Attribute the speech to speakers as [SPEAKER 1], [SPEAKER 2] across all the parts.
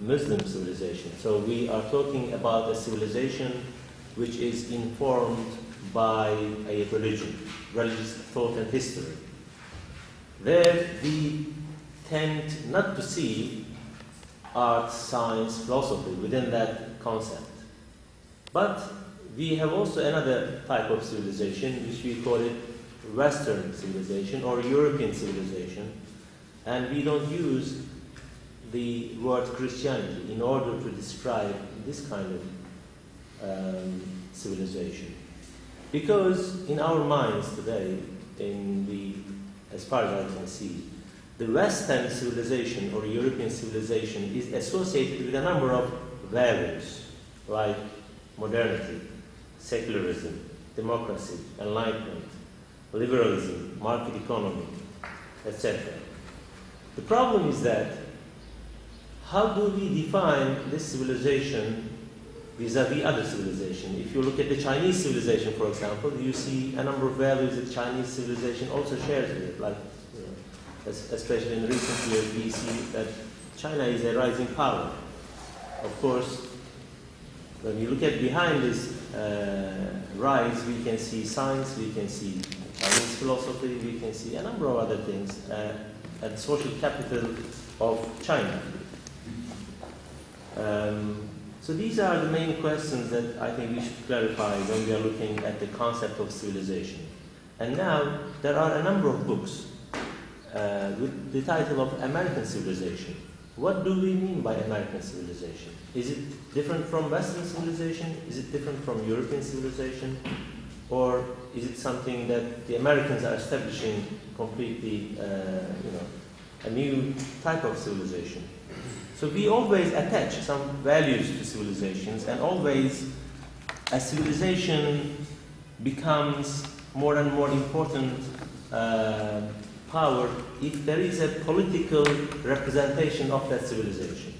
[SPEAKER 1] Muslim civilization. So we are talking about a civilization which is informed by a religion, religious thought and history. There we tend not to see art, science, philosophy within that concept. But we have also another type of civilization which we call it Western civilization or European civilization, and we don't use the word Christianity in order to describe this kind of civilization. Because in our minds today, as far as I can see, the Western civilization or European civilization is associated with a number of values like modernity, secularism, democracy, enlightenment, liberalism, market economy, etc. The problem is that how do we define this civilization vis-à-vis other civilization? If you look at the Chinese civilization, for example, you see a number of values that Chinese civilization also shares with it, like, especially in recent years, we see that China is a rising power. Of course, when you look at behind this rise, we can see science, we can see Chinese philosophy, we can see a number of other things, and social capital of China. So these are the main questions that I think we should clarify when we are looking at the concept of civilization. And now there are a number of books with the title of American Civilization. What do we mean by American civilization? Is it different from Western civilization? Is it different from European civilization? Or is it something that the Americans are establishing completely, a new type of civilization? So we always attach some values to civilizations, and always a civilization becomes more and more important power if there is a political representation of that civilization.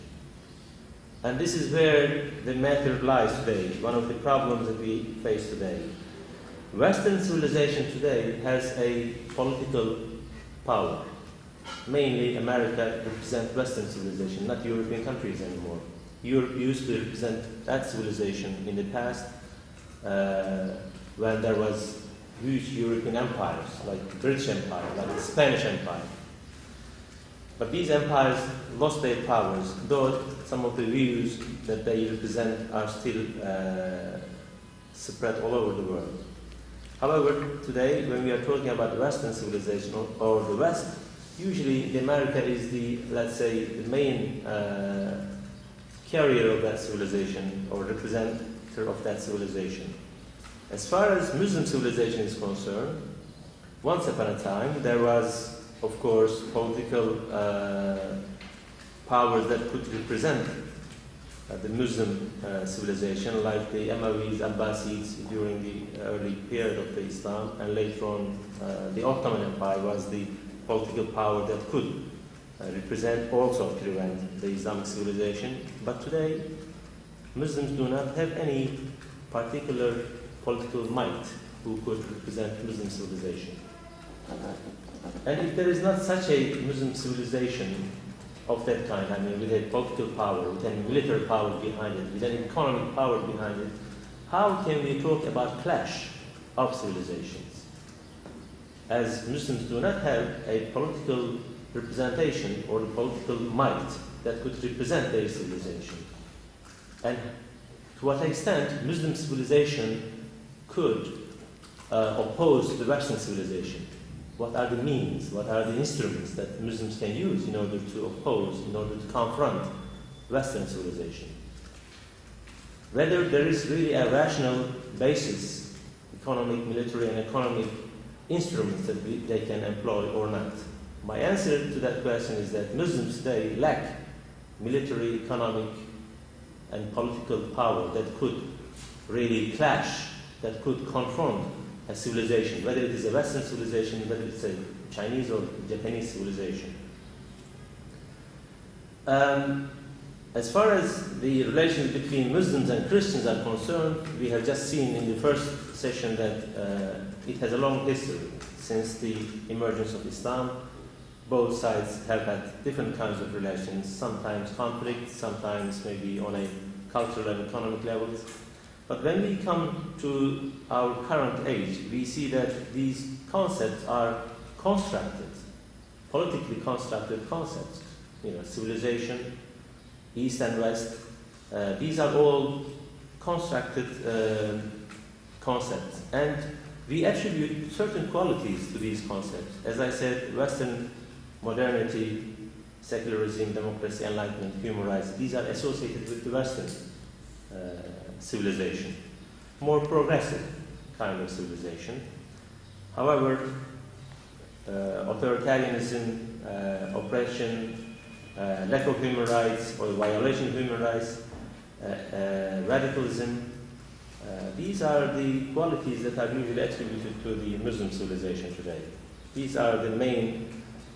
[SPEAKER 1] And this is where the matter lies today, one of the problems that we face today. Western civilization today has a political power. Mainly America represents Western civilization, not European countries anymore. Europe used to represent that civilization in the past when there was huge European empires, like the British Empire, like the Spanish Empire. But these empires lost their powers, though some of the views that they represent are still spread all over the world. However, today, when we are talking about Western civilization or the West, usually America is the, let's say, the main carrier of that civilization or representative of that civilization. As far as Muslim civilization is concerned, once upon a time there was, of course, political powers that could represent the Muslim civilization, like the Umayyads, Abbasids during the early period of the Islam, and later on the Ottoman Empire was the political power that could represent, also prevent the Islamic civilization. But today, Muslims do not have any particular political might who could represent Muslim civilization. And if there is not such a Muslim civilization of that kind, I mean, with a political power, with a military power behind it, with an economic power behind it, how can we talk about clash of civilizations? As Muslims do not have a political representation or political might that could represent their civilization. And to what extent Muslim civilization could oppose the Western civilization? What are the means, what are the instruments that Muslims can use in order to oppose, in order to confront Western civilization? Whether there is really a rational basis, economic, military, and economic instruments that they can employ or not. My answer to that question is that Muslims today lack military, economic, and political power that could really clash, that could confront a civilization, whether it is a Western civilization, whether it's a Chinese or Japanese civilization. As far as the relations between Muslims and Christians are concerned, we have just seen in the first session that it has a long history since the emergence of Islam. both sides have had different kinds of relations, sometimes conflict, sometimes maybe on a cultural and economic levels. But when we come to our current age, we see that these concepts are constructed, politically constructed concepts. Civilization, East and West, these are all constructed concepts. And we attribute certain qualities to these concepts. As I said, Western modernity, secularism, democracy, enlightenment, human rights, these are associated with the Western civilization. More progressive kind of civilization. However, authoritarianism, oppression, lack of human rights or violation of human rights, radicalism, these are the qualities that are usually attributed to the Muslim civilization today. These are the main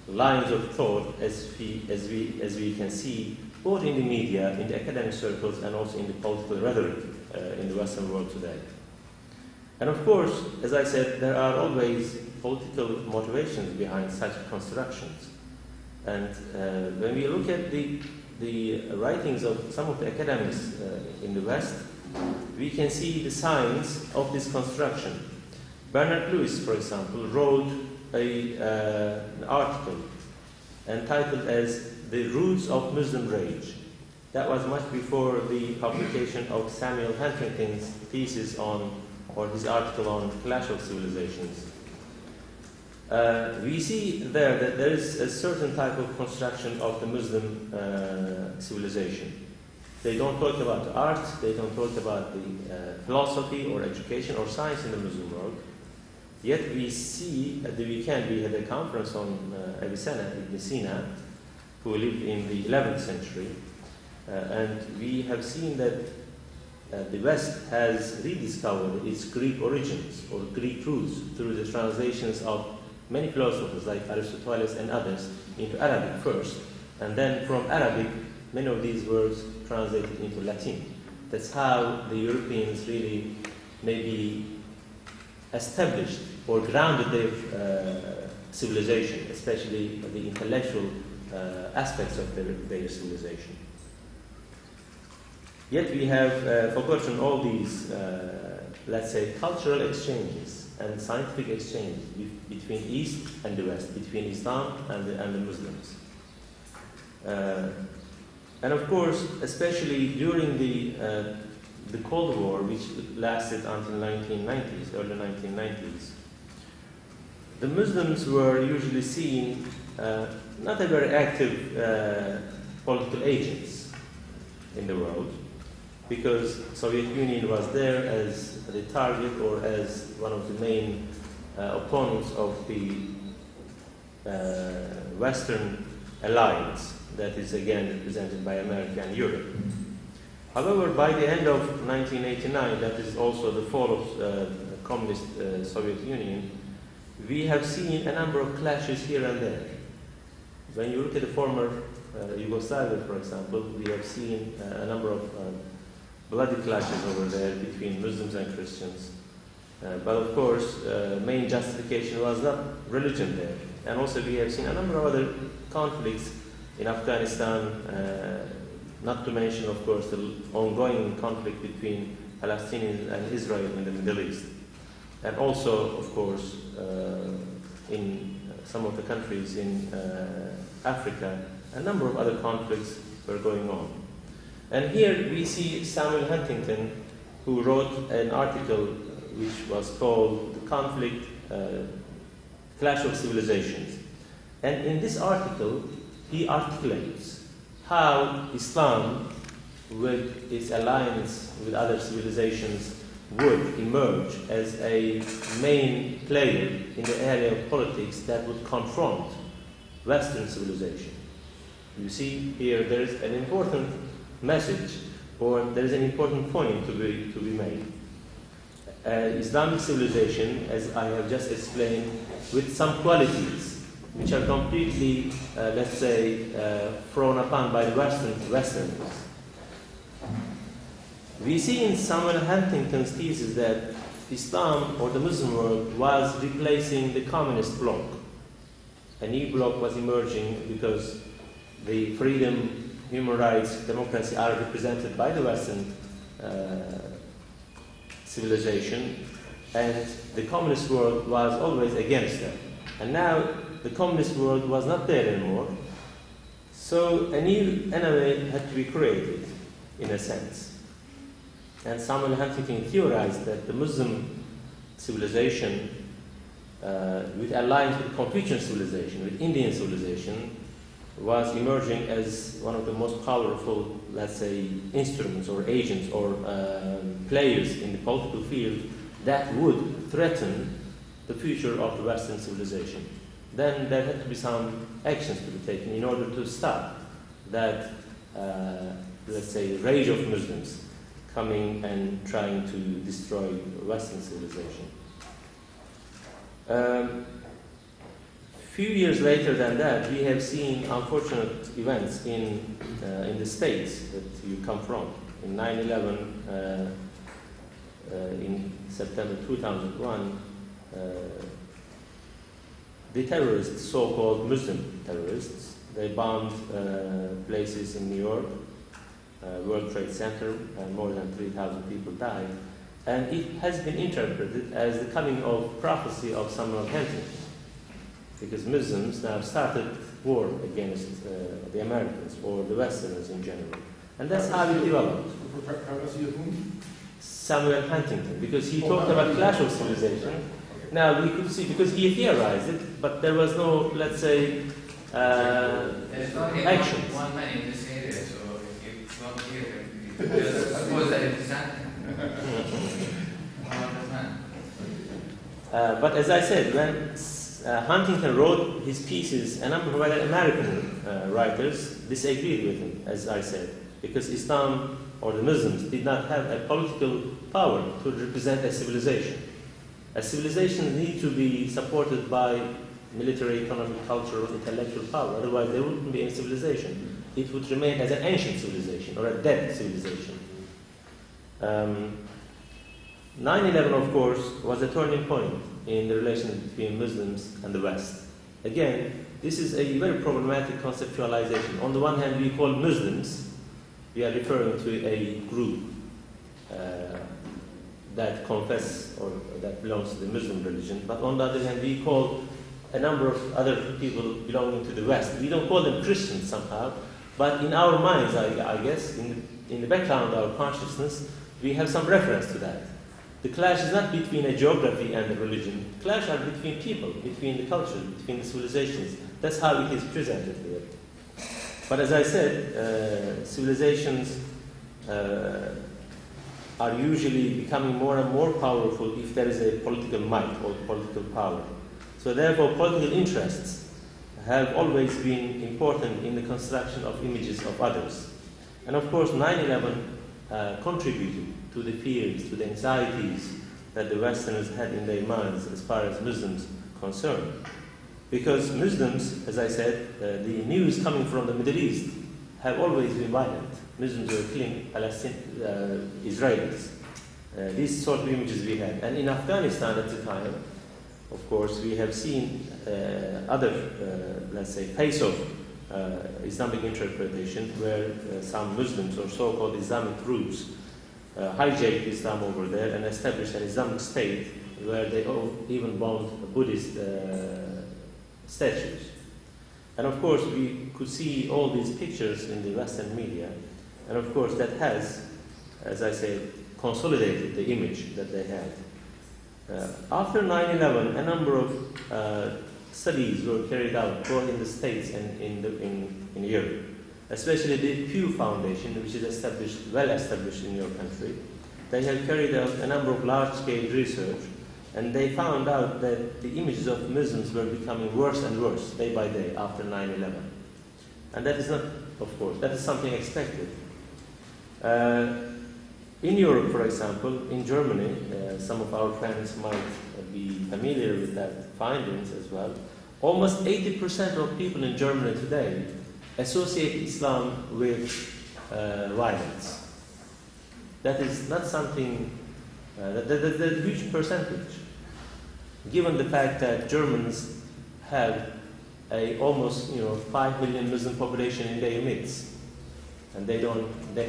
[SPEAKER 1] lines of thought as we can see both in the media, in the academic circles, and also in the political rhetoric in the Western world today. And of course, as I said, there are always political motivations behind such constructions. And when we look at the writings of some of the academics in the West, we can see the signs of this construction. Bernard Lewis, for example, wrote an article entitled as "The Roots of Muslim Rage." That was much before the publication of Samuel Huntington's thesis on, or his article on Clash of Civilizations. We see there that there is a certain type of construction of the Muslim civilization. They don't talk about the art, they don't talk about the philosophy or education or science in the Muslim world. Yet we see at the weekend we had a conference on Avicenna, Ibn Sina, who lived in the 11th century, and we have seen that the West has rediscovered its Greek origins or Greek roots through the translations of many philosophers like Aristotle and others into Arabic first, and then from Arabic many of these words translated into Latin. That's how the Europeans really maybe established or grounded their civilization, especially the intellectual aspects of their civilization. Yet we have forgotten all these, let's say, cultural exchanges and scientific exchanges between East and the West, between Islam and the Muslims. And of course, especially during the Cold War, which lasted until 1990s, early 1990s, the Muslims were usually seen not a very active political agents in the world, because Soviet Union was there as the target or as one of the main opponents of the Western alliance that is again represented by America and Europe. However, by the end of 1989, that is also the fall of the communist Soviet Union, we have seen a number of clashes here and there. When you look at the former Yugoslavia, for example, we have seen a number of bloody clashes over there between Muslims and Christians. But of course, main justification was not religion there. And also we have seen a number of other conflicts in Afghanistan, not to mention, of course, the ongoing conflict between Palestinians and Israel in the Middle East. And also, of course, in some of the countries in Africa, a number of other conflicts were going on. And here we see Samuel Huntington, who wrote an article which was called "The Conflict, Clash of Civilizations." And in this article, he articulates how Islam, with its alliance with other civilizations, would emerge as a main player in the area of politics that would confront Western civilization. You see here there is an important message, or there is an important point to be made. Islamic civilization, as I have just explained, with some qualities which are completely, let's say, frowned upon by the Westerners. We see in Samuel Huntington's thesis that Islam, or the Muslim world, was replacing the communist bloc. a new bloc was emerging because the freedom, human rights, democracy are represented by the Western civilization, and the communist world was always against them. And now the communist world was not there anymore, so a new enemy had to be created, in a sense. And Samuel Huntington theorized that the Muslim civilization, with alliance with Confucian civilization, with Indian civilization, was emerging as one of the most powerful, let's say, instruments or agents or players in the political field that would threaten the future of the Western civilization. Then there had to be some actions to be taken in order to stop that, let's say, rage of Muslims coming and trying to destroy Western civilization. Few years later than that, we have seen unfortunate events in the states that you come from. In 9/11, in September 2001, the terrorists, so-called Muslim terrorists, they bombed places in New York, World Trade Center, and more than 3,000 people died. And it has been interpreted as the coming of prophecy of Samuel Huntington, because Muslims now started war against the Americans or the Westerners in general. And that's how it developed. Samuel Huntington, because he talked about clash of civilization. Now we could see, because he theorized it, but there was no, let's say, action.
[SPEAKER 2] One man in this area, so it's not here. Suppose that it is
[SPEAKER 1] but as I said, when Huntington wrote his pieces, a number of other American writers disagreed with him, as I said, because Islam or the Muslims did not have a political power to represent a civilization. A civilization needs to be supported by military, economic, cultural, intellectual power. Otherwise, there wouldn't be any civilization. It would remain as an ancient civilization or a dead civilization. 9/11, of course, was a turning point in the relations between Muslims and the West. Again, this is a very problematic conceptualization. On the one hand, we call Muslims, we are referring to a group that confess or that belongs to the Muslim religion. But on the other hand, we call a number of other people belonging to the West. We don't call them Christians somehow, but in our minds, I guess, in the background of our consciousness, we have some reference to that. The clash is not between a geography and a religion. The clash are between people, between the cultures, between the civilizations. That's how it is presented here. But as I said, civilizations are usually becoming more and more powerful if there is a political might or political power. So therefore, political interests have always been important in the construction of images of others. And of course, 9/11 contributed to the fears, to the anxieties that the Westerners had in their minds as far as Muslims concerned. Because Muslims, as I said, the news coming from the Middle East have always been violent. Muslims were killing Israelis. These sort of images we had. And in Afghanistan at the time, of course, we have seen other, let's say, face of Islamic interpretation where some Muslims or so-called Islamic groups hijacked Islam over there and established an Islamic state where they even bombed Buddhist statues. And of course, we could see all these pictures in the Western media. And of course, that has, as I said, consolidated the image that they had. After 9/11, a number of studies were carried out both in the States and in Europe, especially the Pew Foundation, which is well established in your country. They have carried out a number of large-scale research, and they found out that the images of Muslims were becoming worse and worse day by day after 9/11. And that is not, of course, that is something expected. In Europe, for example, in Germany, some of our friends might be familiar with that findings as well. Almost 80% of people in Germany today associate Islam with violence. That is not something, that's a huge percentage, given the fact that Germans have a almost 5 million Muslim population in their midst, and they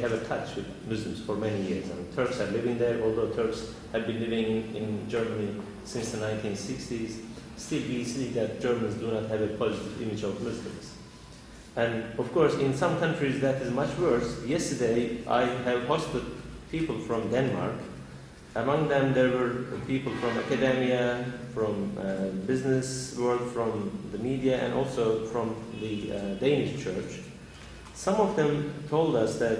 [SPEAKER 1] have a touch with Muslims for many years. I mean, Turks are living there, although Turks have been living in Germany since the 1960s. Still, we see that Germans do not have a positive image of Muslims. And of course, in some countries that is much worse. Yesterday, I have hosted people from Denmark. Among them, there were people from academia, from business world, from the media, and also from the Danish church. Some of them told us that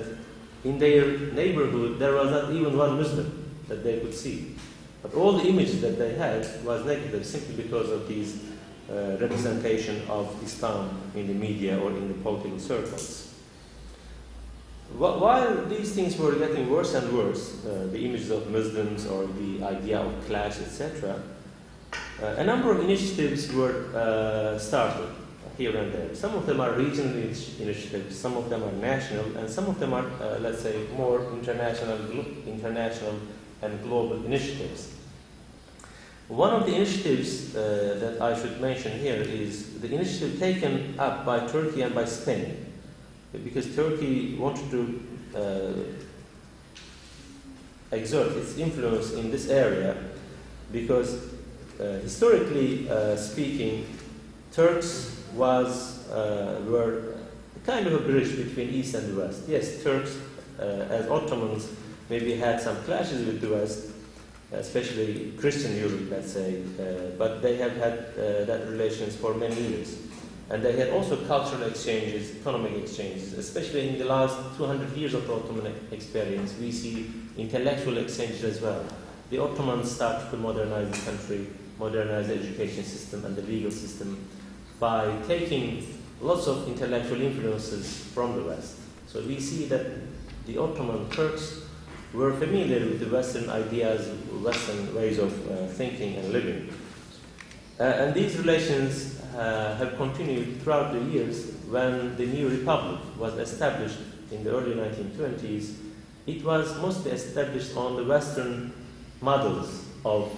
[SPEAKER 1] in their neighborhood, there was not even one Muslim that they could see. But all the images that they had was negative simply because of these representation of Islam in the media or in the political circles. While these things were getting worse and worse, the images of Muslims or the idea of clash, etc., a number of initiatives were started here and there. Some of them are regional initiatives, some of them are national, and some of them are, let's say, more international and global initiatives. One of the initiatives that I should mention here is the initiative taken up by Turkey and by Spain, because Turkey wanted to exert its influence in this area, because historically speaking, Turks were kind of a bridge between East and the West. Yes, Turks, as Ottomans, maybe had some clashes with the West, especially Christian Europe, let's say, but they have had that relations for many years. And they had also cultural exchanges, economic exchanges, especially in the last 200 years of the Ottoman experience. We see intellectual exchanges as well. The Ottomans started to modernize the country, modernize the education system and the legal system by taking lots of intellectual influences from the West. So we see that the Ottoman Turks were familiar with the Western ideas, Western ways of thinking and living. And these relations have continued throughout the years. When the new republic was established in the early 1920s, it was mostly established on the Western models of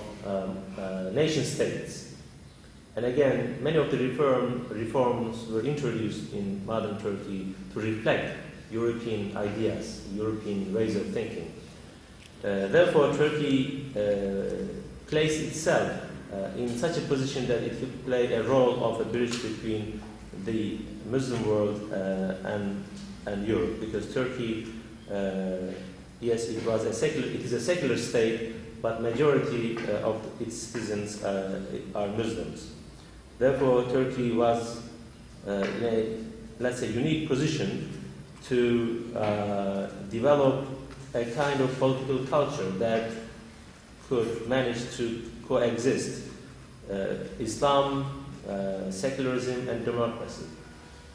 [SPEAKER 1] nation states. And again, many of the reforms were introduced in modern Turkey to reflect European ideas, European ways of thinking. Therefore, Turkey placed itself in such a position that it could play a role of a bridge between the Muslim world and Europe, because Turkey, yes, it is a secular state, but majority of its citizens are Muslims. Therefore, Turkey was in a, let's say, unique position to develop a kind of political culture that could manage to coexist Islam, secularism, and democracy,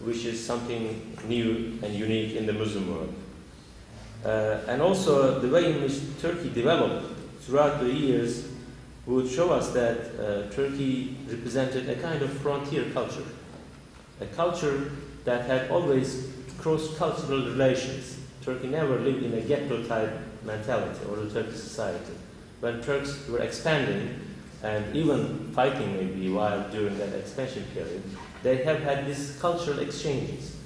[SPEAKER 1] which is something new and unique in the Muslim world. And also, the way in which Turkey developed throughout the years would show us that Turkey represented a kind of frontier culture, a culture that had always cross-cultural relations. Turkey never lived in a ghetto-type mentality or the Turkish society. When Turks were expanding and even fighting maybe during that expansion period, they have had these cultural exchanges.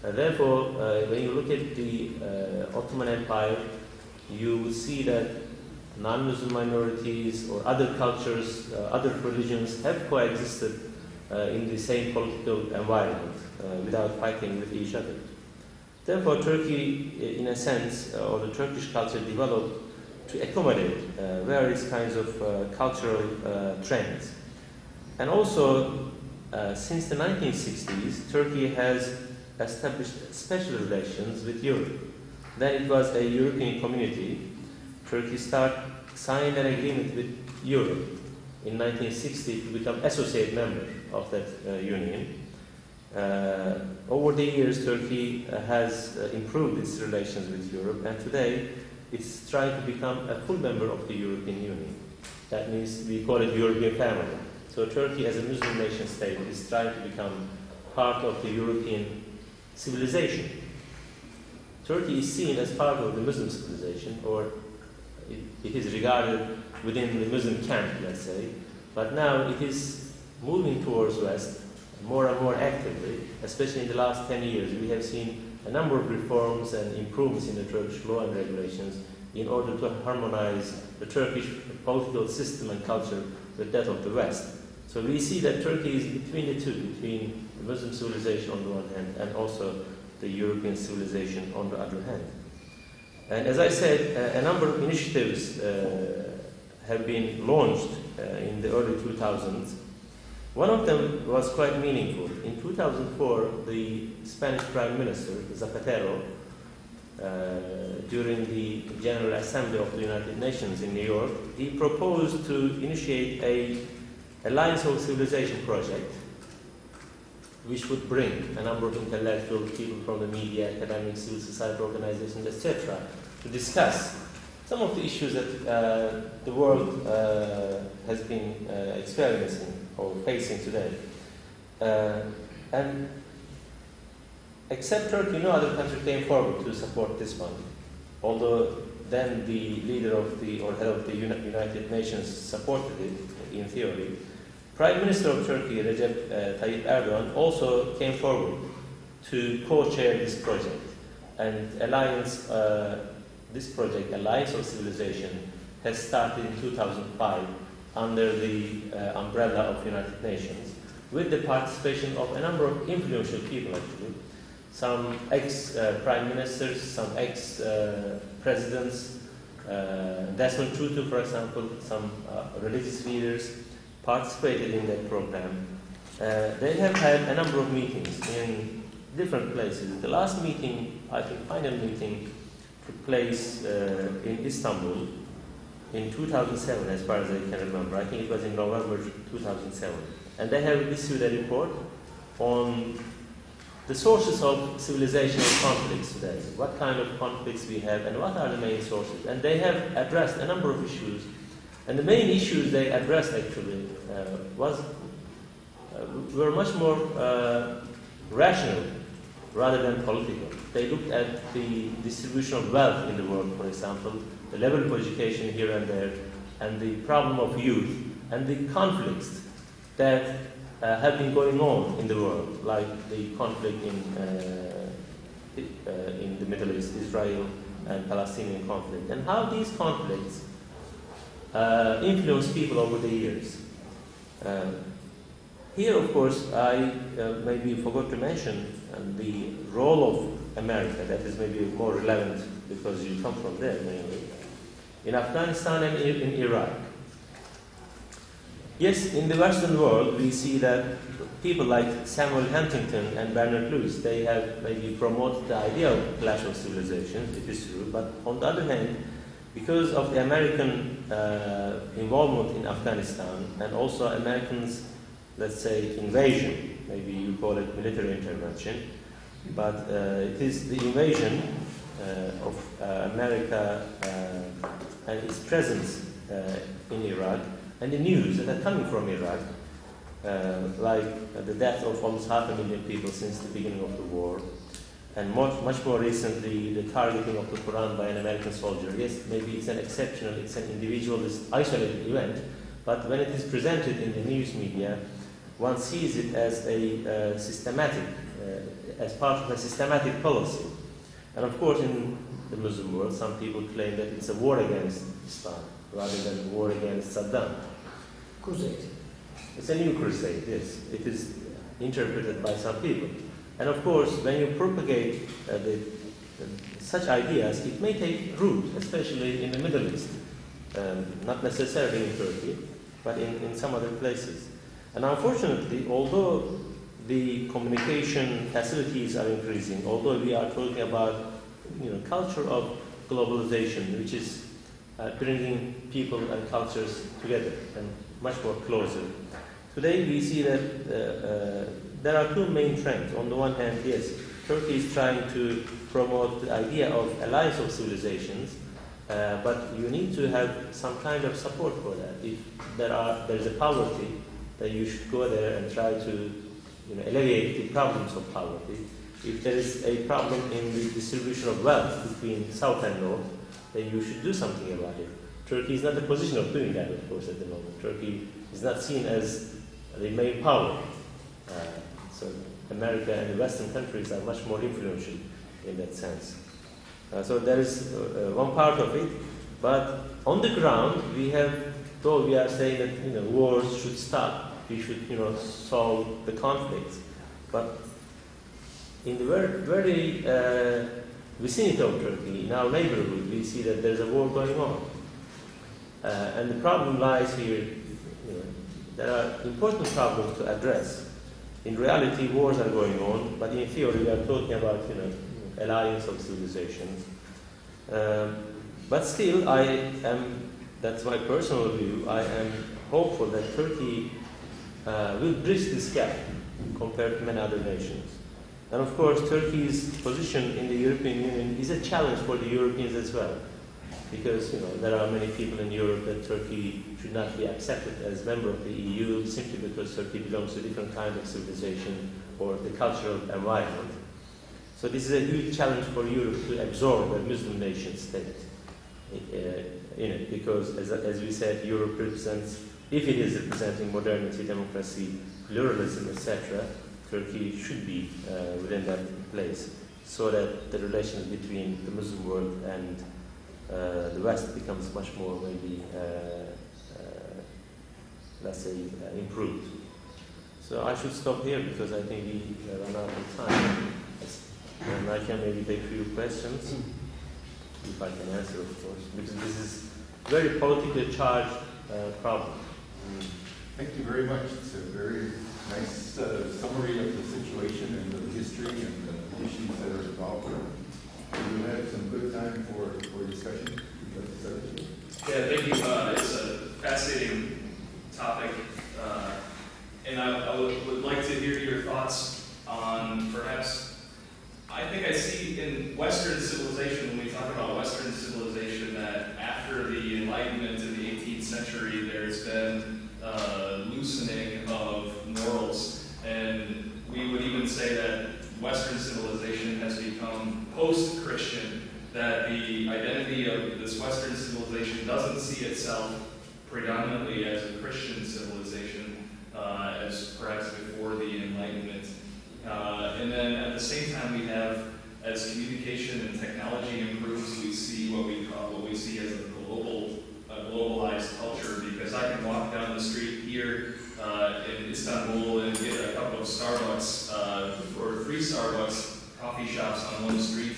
[SPEAKER 1] Therefore, when you look at the Ottoman Empire, you will see that non-Muslim minorities or other cultures, other religions have coexisted in the same political environment without fighting with each other. Therefore, Turkey, in a sense, or the Turkish culture developed to accommodate various kinds of cultural trends. And also, since the 1960s, Turkey has established special relations with Europe. Then it was a European community. Turkey signed an agreement with Europe in 1960 to become associate member of that union. Over the years, Turkey has improved its relations with Europe, and today it's trying to become a full member of the European Union. That means we call it European family. So Turkey, as a Muslim nation state, is trying to become part of the European civilization. Turkey is seen as part of the Muslim civilization, or it is regarded within the Muslim camp, let's say, but now it is moving towards West, more and more actively, especially in the last 10 years. We have seen a number of reforms and improvements in the Turkish law and regulations in order to harmonize the Turkish political system and culture with that of the West. So we see that Turkey is between the two, between the Muslim civilization on the one hand and also the European civilization on the other hand. And as I said, a number of initiatives have been launched in the early 2000s. One of them was quite meaningful. In 2004, the Spanish Prime Minister, Zapatero, during the General Assembly of the United Nations in New York, he proposed to initiate a Alliance of Civilization project, which would bring a number of intellectual people from the media, academic, civil society organizations, etc., to discuss some of the issues that the world has been experiencing or facing today. And except Turkey, no other country came forward to support this one. Although then the leader of the, or head of the United Nations supported it in theory, Prime Minister of Turkey, Recep Tayyip Erdogan, also came forward to co-chair this project. And this project, Alliance of Civilization, has started in 2005 under the umbrella of United Nations, with the participation of a number of influential people actually. Some ex-prime ministers, some ex-presidents, Desmond Tutu, for example, some religious leaders participated in that program. They have had a number of meetings in different places. The last meeting, I think final meeting, took place in Istanbul in 2007, as far as I can remember. I think it was in November 2007. And they have issued a report on the sources of civilizational conflicts today, what kind of conflicts we have, and what are the main sources. And they have addressed a number of issues. And the main issues they addressed actually were much more rational rather than political. They looked at the distribution of wealth in the world, for example, the level of education here and there, and the problem of youth, and the conflicts that have been going on in the world, like the conflict in the Middle East, Israel and Palestinian conflict, and how these conflicts influence people over the years. Here, of course, I maybe forgot to mention the role of America. That is maybe more relevant because you come from there mainly. In Afghanistan and in Iraq. Yes, in the Western world, we see that people like Samuel Huntington and Bernard Lewis, they have maybe promoted the idea of clash of civilizations, it is true, but on the other hand, because of the American involvement in Afghanistan and also Americans, let's say, invasion, maybe you call it military intervention, but it is the invasion of America and its presence in Iraq, and the news that are coming from Iraq, like the death of almost 500,000 people since the beginning of the war, and much more recently, the targeting of the Quran by an American soldier. Yes, maybe it's an exceptional, it's an individualist, isolated event, but when it is presented in the news media, one sees it as a systematic, as part of a systematic policy. And of course, in the Muslim world, some people claim that it's a war against Islam rather than a war against Saddam.
[SPEAKER 3] Crusade.
[SPEAKER 1] It's a new crusade, yes. It is interpreted by some people. And of course, when you propagate such ideas, it may take root, especially in the Middle East. Not necessarily in Turkey, but in some other places. And unfortunately, although the communication facilities are increasing, although we are talking about culture of globalization, which is bringing people and cultures together and much more closer. Today we see that there are two main trends. On the one hand, yes, Turkey is trying to promote the idea of alliance of civilizations, but you need to have some kind of support for that. If there is a poverty, then you should go there and try to alleviate the problems of poverty. If there is a problem in the distribution of wealth between South and North, then you should do something about it. Turkey is not in a position of doing that, of course, at the moment. Turkey is not seen as the main power So America and the Western countries are much more influential in that sense. So there is one part of it, but on the ground we have, though we are saying that wars should stop, we should solve the conflicts, but in the very vicinity of Turkey, in our neighborhood, we see that there's a war going on, and the problem lies here. There are important problems to address. In reality, wars are going on, but in theory, we are talking about alliance of civilizations. But still, that's my personal view, I am hopeful that Turkey will bridge this gap compared to many other nations. And of course, Turkey's position in the European Union is a challenge for the Europeans as well, because there are many people in Europe that Turkey should not be accepted as member of the EU simply because Turkey belongs to a different kind of civilization or the cultural environment. So this is a huge challenge for Europe to absorb a Muslim nation state in it, because as we said, Europe represents, if it is representing modernity, democracy, pluralism, etc., Turkey should be within that place, so that the relations between the Muslim world and the West becomes much more, maybe, let's say, improved. So I should stop here because I think we run out of time. And I can maybe take a few questions, if I can answer, of course, because this is a very politically charged problem.
[SPEAKER 3] Thank you very much. It's a very nice summary of the situation and the history and the issues that are involved. We will have some good time for discussion.
[SPEAKER 4] Yeah, thank you. It's a fascinating topic, and I would like to hear your thoughts on perhaps. I think I see in Western civilization, when we talk about Western civilization, that after the Enlightenment in the 18th century, there's been loosening of morals, and we would even say that Western civilization has become post-Christian, that the identity of this Western civilization doesn't see itself predominantly as a Christian civilization, as perhaps before the Enlightenment. And then at the same time, we have, as communication and technology improves, we see what we see as a globalized culture. Because I can walk down the street here in Istanbul and get a cup of Starbucks or 3 Starbucks coffee shops on one street.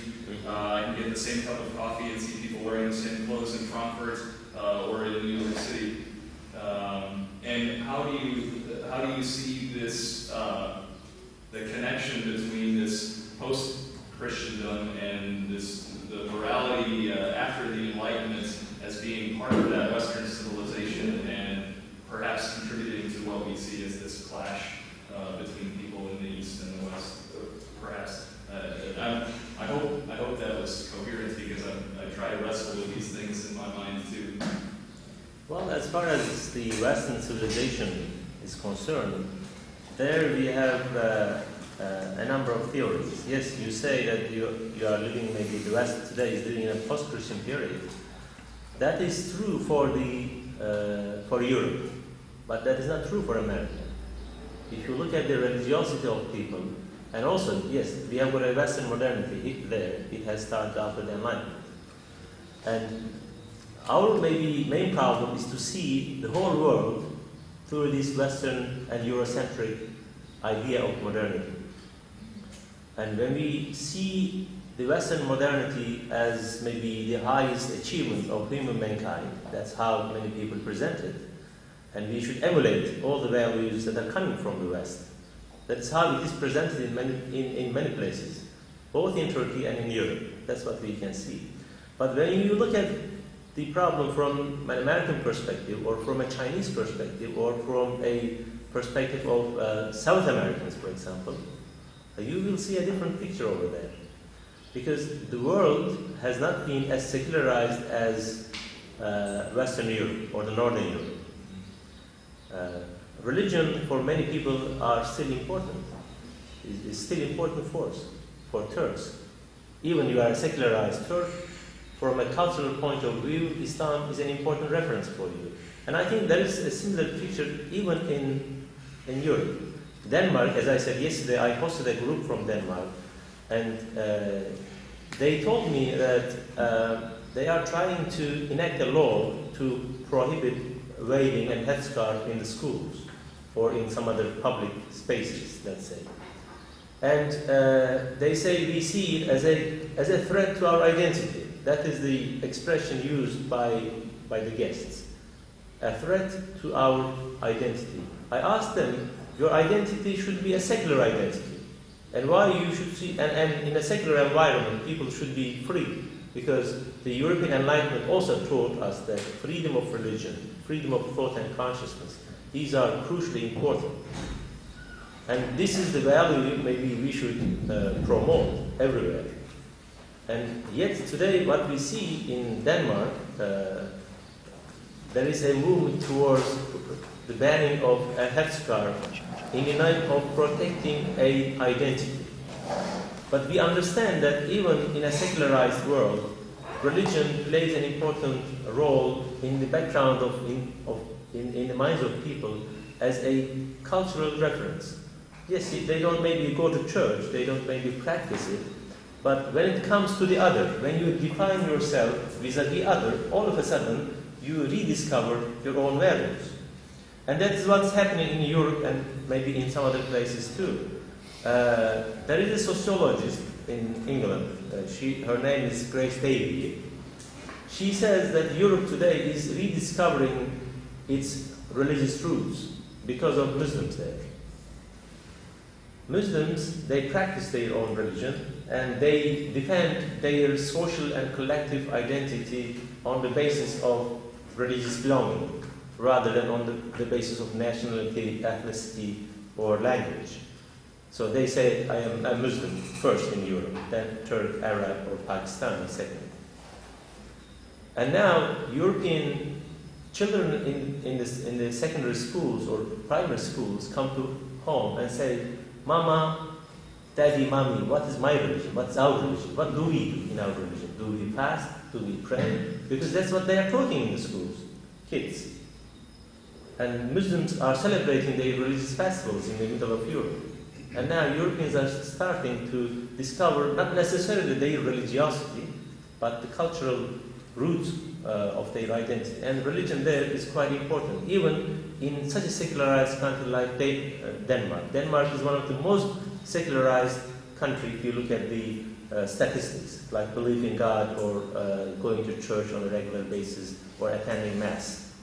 [SPEAKER 4] I can get the same cup of coffee and see people wearing the same clothes in Frankfurt or in New York City. And how do you see this? The connection between this post-Christendom and the morality after the Enlightenment as being part of that Western civilization and perhaps contributing to what we see as this clash between people in the East and the West. Perhaps I hope that was coherent, because I try to wrestle with these things in my mind too.
[SPEAKER 1] Well, as far as the Western civilization is concerned, there we have a number of theories. Yes, you say that you are living, maybe the West today is living in a post-Christian period. That is true for Europe, but that is not true for America. If you look at the religiosity of people, and also, yes, we have got a Western modernity there. It has started after the Enlightenment. And our maybe main problem is to see the whole world through this Western and Eurocentric idea of modernity. And when we see the Western modernity as maybe the highest achievement of human mankind, that's how many people present it, and we should emulate all the values that are coming from the West. That's how it is presented in many places, both in Turkey and in Europe. That's what we can see. But when you look at the problem from an American perspective, or from a Chinese perspective, or from a perspective of South Americans, for example, you will see a different picture over there. Because the world has not been as secularized as Western Europe or the Northern Europe. Religion for many people are still important. It's still important force for Turks. Even you are a secularized Turk, from a cultural point of view, Islam is an important reference for you. And I think there is a similar picture even in Europe. Denmark, as I said yesterday, I hosted a group from Denmark, and they told me that they are trying to enact a law to prohibit waving and headscarf in the schools or in some other public spaces, let's say. And they say we see it as a threat to our identity. That is the expression used by the guests. A threat to our identity. I asked them, your identity should be a secular identity. And why you should see, and in a secular environment, people should be free. Because the European Enlightenment also taught us that freedom of religion, freedom of thought and consciousness, these are crucially important. And this is the value maybe we should promote everywhere. And yet today what we see in Denmark, there is a movement towards the banning of a headscarf in the name of protecting an identity. But we understand that even in a secularized world, religion plays an important role in the background in the minds of people as a cultural reference. Yes, they don't maybe go to church, they don't maybe practice it, but when it comes to the other, when you define yourself vis-a-vis other, all of a sudden you rediscover your own values. And that is what's happening in Europe and maybe in some other places too. There is a sociologist in England, her name is Grace Davey. She says that Europe today is rediscovering its religious roots because of Muslims there. Muslims, they practice their own religion and they defend their social and collective identity on the basis of religious belonging rather than on the basis of nationality, ethnicity, or language. So they say, I am a Muslim first in Europe, then Turk, Arab, or Pakistani second. And now European children in the secondary schools or primary schools come to home and say, Mama, Daddy, Mommy, what is my religion? What is our religion? What do we do in our religion? Do we fast? Do we pray? Because that's what they are talking in the schools, kids. And Muslims are celebrating their religious festivals in the middle of Europe. And now Europeans are starting to discover not necessarily their religiosity, but the cultural roots of their identity. And religion there is quite important, even in such a secularized country like Denmark. Denmark is one of the most secularized countries if you look at the statistics, like belief in God or going to church on a regular basis or attending Mass.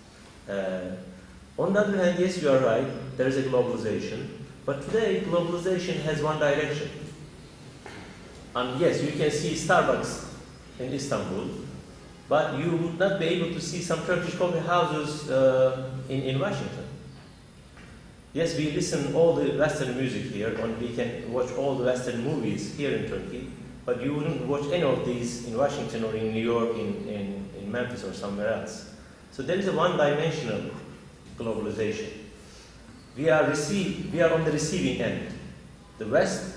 [SPEAKER 1] On the other hand, yes, you are right, there is a globalization. But today, globalization has one direction. And yes, you can see Starbucks in Istanbul, but you would not be able to see some Turkish coffee houses in Washington. Yes, we listen all the Western music here, and we can watch all the Western movies here in Turkey, but you wouldn't watch any of these in Washington or in New York, in Memphis or somewhere else. So there is a one-dimensional globalization. We are on the receiving end. The West,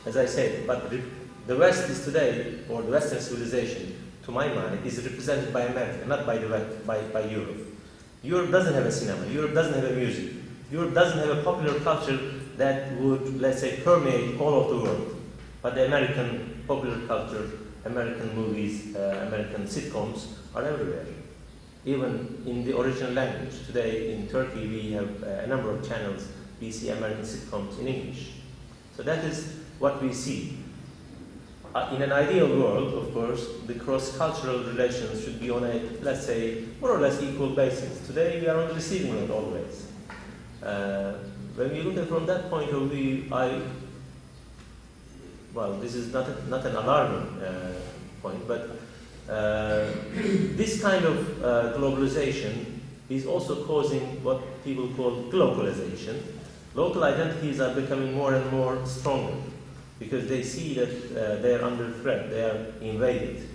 [SPEAKER 1] as I said, but the West is today, or the Western civilization, to my mind, is represented by America, not by Europe. Europe doesn't have a cinema. Europe doesn't have a music. Europe doesn't have a popular culture that would, let's say, permeate all of the world. But the American popular culture, American movies, American sitcoms are everywhere. Even in the original language. Today in Turkey we have a number of channels, we see American sitcoms in English. So that is what we see. In an ideal world, of course, the cross-cultural relations should be on a, let's say, more or less equal basis. Today we are on the receiving end always. When we look at it from that point of view, this is not an alarming point, but this kind of globalization is also causing what people call globalization. Local identities are becoming more and more stronger because they see that they are under threat, they are invaded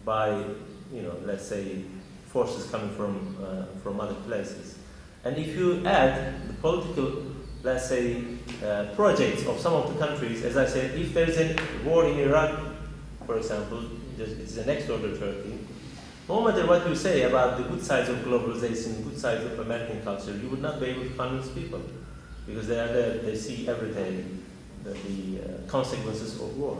[SPEAKER 1] by, let's say, forces coming from other places. And if you add the political, let's say, projects of some of the countries, as I said, if there is a war in Iraq, for example, it's the next door to Turkey. No matter what you say about the good sides of globalization, the good sides of American culture, you would not be able to convince people. because they are there, they see every day the consequences of war.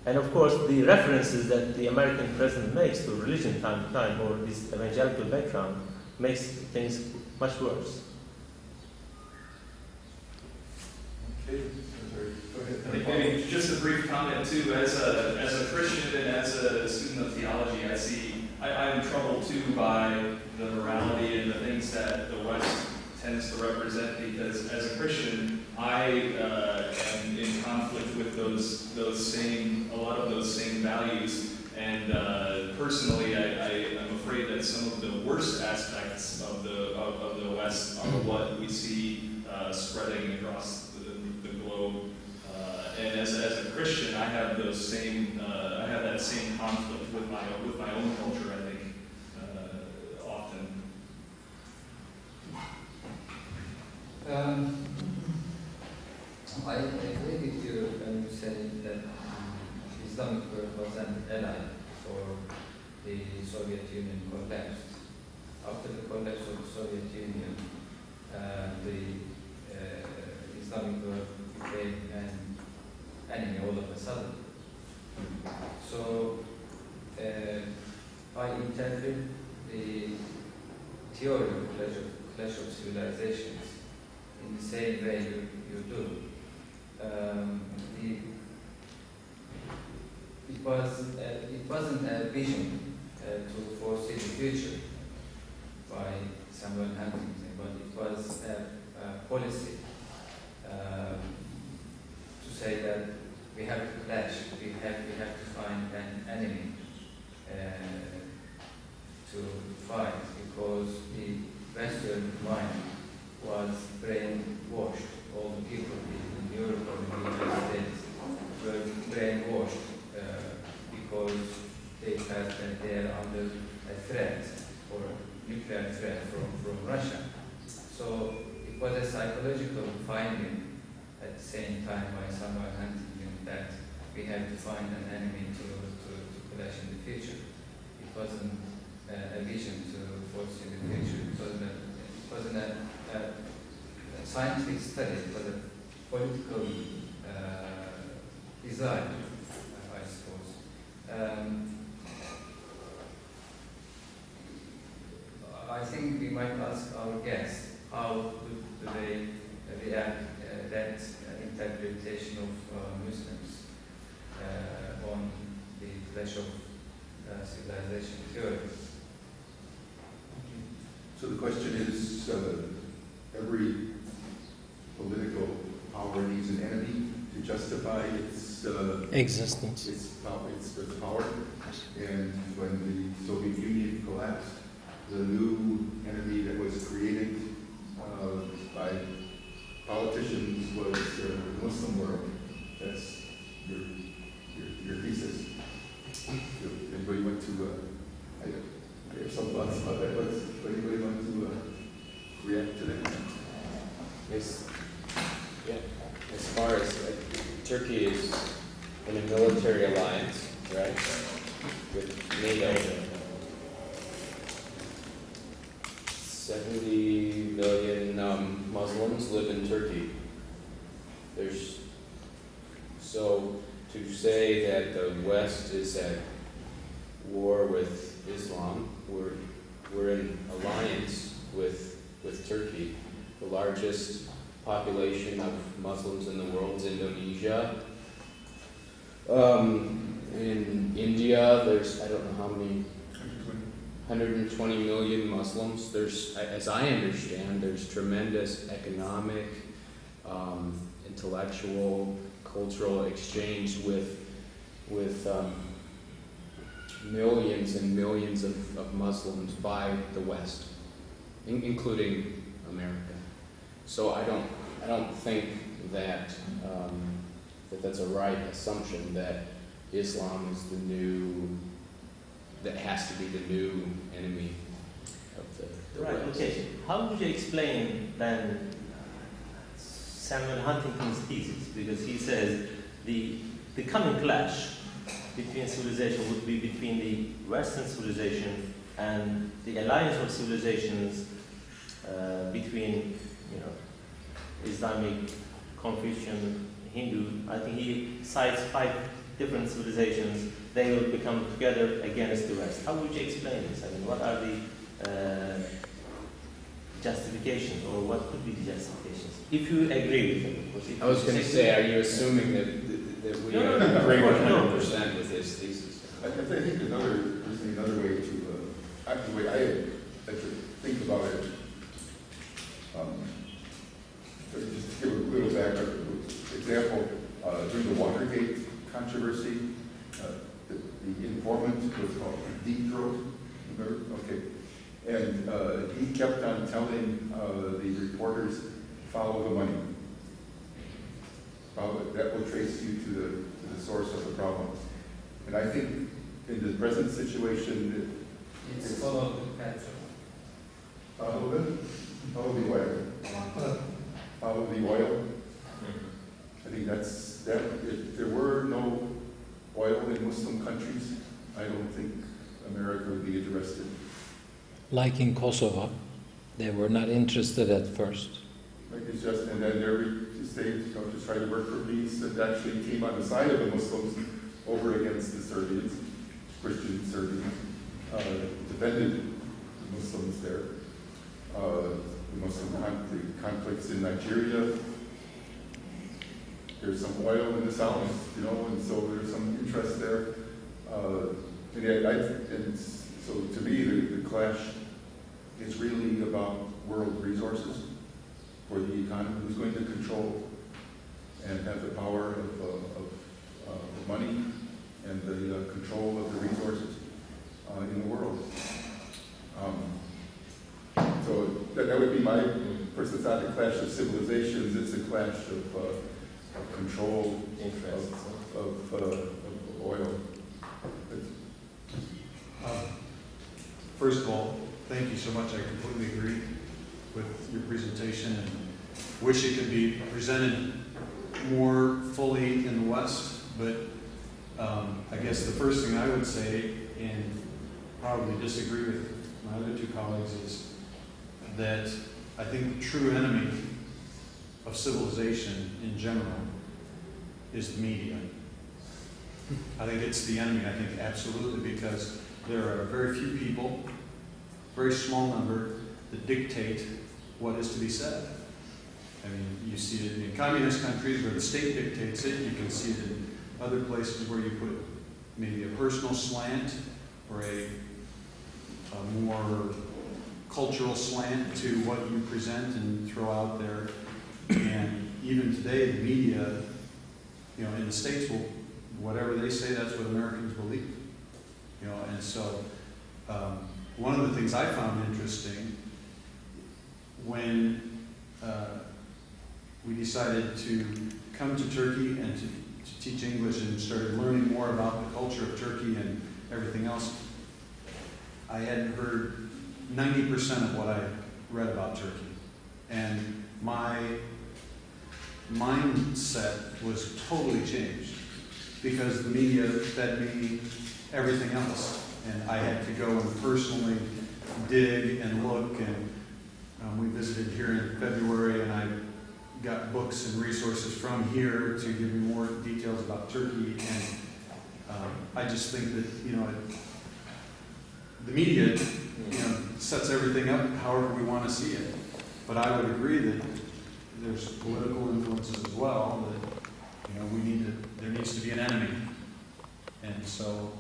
[SPEAKER 1] And of course, the references that the American president makes to religion time to time, or this evangelical background, makes things much worse.
[SPEAKER 3] Okay, go ahead.
[SPEAKER 4] I think maybe just a brief comment too. As a Christian and as a student of theology, I'm troubled too by the morality and the things that the West tends to represent, because as a Christian, I am in conflict with a lot of those same values. And personally, I'm afraid that some of the worst aspects of the West are what we see spreading across the globe. And as a Christian, I have that same conflict with my own culture, I think, often.
[SPEAKER 5] I agree with you when you say that Islamic world was an ally for the Soviet Union collapsed. After the collapse of the Soviet Union, the Islamic world became an enemy all of a sudden. So I interpret the theory of clash of civilizations in the same way you do. It wasn't a vision to foresee the future by Samuel Huntington, but it was a policy to say that we have to clash, we have to find an enemy to fight, because the Western mind was brainwashed. All the people in Europe or in the United States were brainwashed because they felt that they are under a threat, or a nuclear threat from Russia. So it was a psychological finding at the same time by Samuel Huntington that we have to find an enemy to clash in the future. It wasn't a vision to foresee the future. It wasn't a scientific study, it was a political desire, I suppose. I think we might ask our guests how do they react that interpretation of Muslims on the clash of civilization theory.
[SPEAKER 3] So the question is, every political power needs an enemy to justify its
[SPEAKER 6] existence,
[SPEAKER 3] its power. And when the Soviet Union collapsed, the new enemy that was created by politicians was the Muslim world. That's your thesis. If anybody want to? I have some thoughts about that. But anybody want to react to that?
[SPEAKER 7] Yes. Yeah. As far as Turkey is in a military alliance, right, with NATO. 70 million Muslims live in Turkey. So to say that the West is at war with Islam, we're in alliance with Turkey. The largest population of Muslims in the world is Indonesia. In India, there's, I don't know how many, 120 million Muslims. There's, as I understand, there's tremendous economic, intellectual, cultural exchange with millions and millions of Muslims by the West, including America. So I don't think that that's a right assumption that Islam is that has to be the new enemy of the
[SPEAKER 1] Right,
[SPEAKER 7] West.
[SPEAKER 1] okay. How would you explain then Samuel Huntington's thesis? Because he says the coming clash between civilization would be between the Western civilization and the alliance of civilizations between, Islamic, Confucian, Hindu, I think he cites 5 different civilizations. They will become together against the West. How would you explain this? I mean, what are the justifications, or what could be the justifications? If you agree with him, of course. If
[SPEAKER 7] I was
[SPEAKER 1] you
[SPEAKER 7] going to
[SPEAKER 1] disagree-
[SPEAKER 7] say, are you assuming that we
[SPEAKER 1] No.
[SPEAKER 7] agree
[SPEAKER 1] No.
[SPEAKER 7] 100% with his thesis?
[SPEAKER 3] I think another way to, the way I like to think about it, just to give a little background. Example, during the Watergate controversy, the informant was called Deep Throat. Okay. And he kept on telling the reporters, follow the money. That will trace you to the source of the problem. And I think in the present situation,
[SPEAKER 5] It's follow the petrol.
[SPEAKER 3] follow the oil. Follow the oil. I think that's that. If there were no oil in Muslim countries, I don't think America would be interested.
[SPEAKER 6] Like in Kosovo, they were not interested at first.
[SPEAKER 3] Like it's just, and then every state, to try to work for peace, that actually came on the side of the Muslims over against the Serbians, Christian Serbians, defended the Muslims there. The Muslim conflicts in Nigeria. There's some oil in the south, and so there's some interest there. And so to me, the clash is really about world resources for the economy. Who's going to control and have the power of money and the control of the resources in the world? So that would be my first. It's not a clash of civilizations; it's a clash of control
[SPEAKER 1] Interests.
[SPEAKER 3] of oil.
[SPEAKER 8] First of all, thank you so much. I completely agree with your presentation and wish it could be presented more fully in the West. But I guess the first thing I would say, and probably disagree with my other 2 colleagues, is that I think the true enemy of civilization in general is the media. I think it's the enemy. I think absolutely, because there are very few people, very small number, that dictate what is to be said. I mean, you see it in communist countries where the state dictates it. You can see it in other places where you put maybe a personal slant or a more cultural slant to what you present and throw out there. And even today, the media, in the States will, whatever they say, that's what Americans believe. And so one of the things I found interesting when we decided to come to Turkey and to teach English and started learning more about the culture of Turkey and everything else, I hadn't heard 90% of what I read about Turkey. And my mindset was totally changed because the media fed me everything else. And I had to go and personally dig and look. And we visited here in February, and I got books and resources from here to give me more details about Turkey. And I just think that, the media, sets everything up however we want to see it. But I would agree that there's political influences as well, that, there needs to be an enemy. And so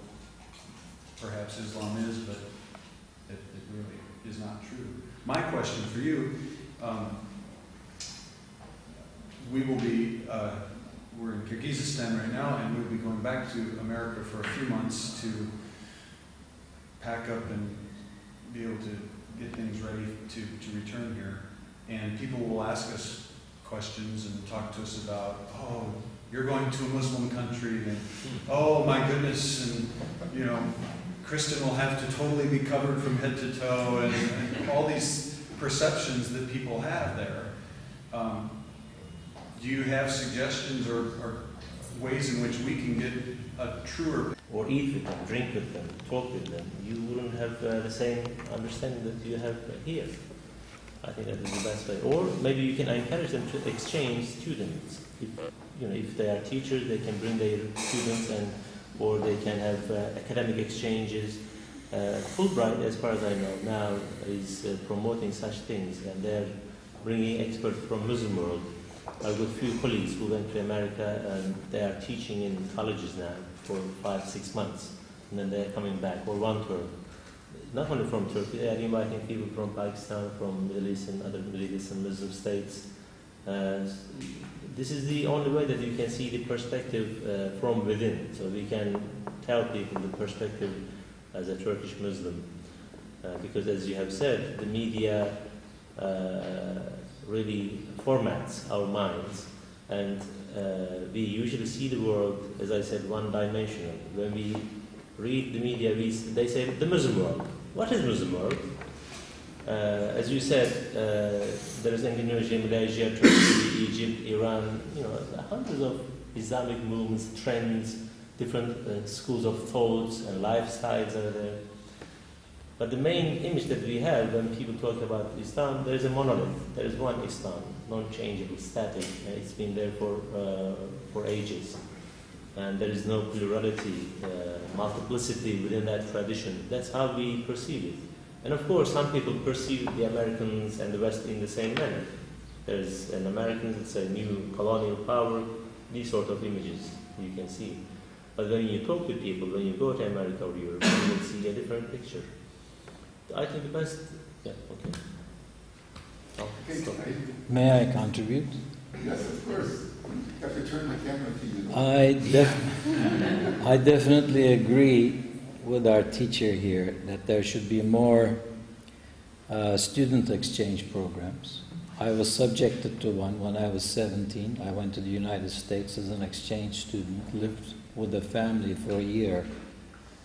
[SPEAKER 8] perhaps Islam is, but it really is not true. My question for you, we will be, we're in Kyrgyzstan right now, and we'll be going back to America for a few months to pack up and be able to get things ready to return here. And people will ask us questions and talk to us about, oh, you're going to a Muslim country, and oh my goodness, and Kristen will have to totally be covered from head to toe, and all these perceptions that people have there. Do you have suggestions or ways in which we can get a truer...
[SPEAKER 1] Or eat with them, drink with them, talk with them, you wouldn't have the same understanding that you have here. I think that is the best way. Or maybe you can encourage them to exchange students. If they are teachers, they can bring their students, or they can have academic exchanges. Fulbright, as far as I know, now is promoting such things, and they're bringing experts from Muslim world. I've got a few colleagues who went to America, and they are teaching in colleges now for 5-6 months, and then they're coming back, or 1 term. Not only from Turkey, they are inviting people from Pakistan, from Middle East and other Middle East and Muslim states. This is the only way that you can see the perspective from within. So we can tell people the perspective as a Turkish Muslim. Because as you have said, the media really formats our minds. And we usually see the world, as I said, one-dimensional. When we read the media, they say the Muslim world. What is Muslim world? As you said, there is Indonesia, Malaysia, Turkey, Egypt, Iran, hundreds of Islamic movements, trends, different schools of thoughts and lifestyles are there. But the main image that we have when people talk about Islam, there is a monolith. There is one Islam, non-changeable, static. It's been there for ages. And there is no plurality, multiplicity within that tradition. That's how we perceive it. And of course, some people perceive the Americans and the West in the same manner. There's an American, it's a new colonial power, these sort of images you can see. But when you talk to people, when you go to America or Europe, you will see a different picture. I think the best, yeah, okay. Stop.
[SPEAKER 6] May I contribute?
[SPEAKER 3] Yes, of course. You have to turn the camera to you.
[SPEAKER 6] I definitely agree with our teacher here that there should be more student exchange programs. I was subjected to one when I was 17. I went to the United States as an exchange student, lived with a family for a year,